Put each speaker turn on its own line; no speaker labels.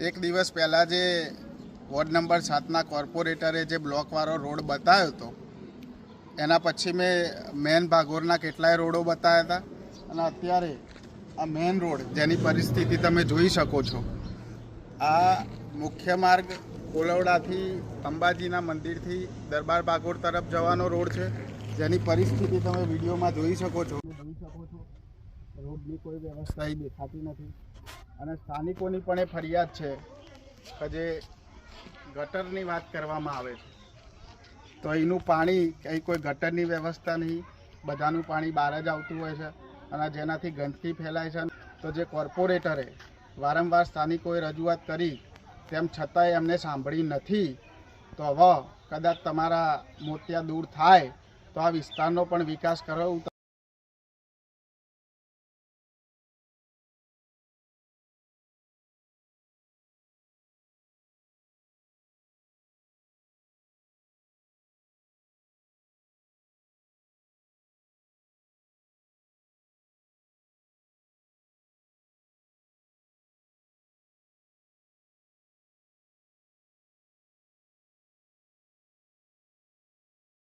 એક દિવસ પહેલાં જે વોર્ડ નંબર 7ના કોર્પોરેટરે જે બ્લોકવાળો રોડ બતાવ્યો હતો એના પછી મેં મેન ભાગોળના કેટલાય રોડો બતાવ્યા હતા અને અત્યારે આ મેન રોડ જેની પરિસ્થિતિ તમે જોઈ શકો છો, આ મુખ્ય માર્ગ કોલવડાથી અંબાજીના મંદિરથી દરબાર ભાગોળ તરફ જવાનો રોડ છે, જેની પરિસ્થિતિ તમે વિડીયોમાં જોઈ શકો છો. રોડની કોઈ વ્યવસ્થા અહીં દેખાતી નથી અને સ્થાનિકોની પણ એ ફરિયાદ છે કે જે ગટરની વાત કરવામાં આવે છે તો અહીંનું પાણી અહીં કોઈ ગટરની વ્યવસ્થા નહીં, બધાનું પાણી બહાર જ આવતું હોય છે અને જેનાથી ગંદકી ફેલાય છે. તો જે કોર્પોરેટરે વારંવાર સ્થાનિકોએ રજૂઆત કરી તેમ છતાંય એમને સાંભળી નથી. તો હવે કદાચ તમારા મોતિયા દૂર થાય તો આ વિસ્તારનો પણ વિકાસ કરાવું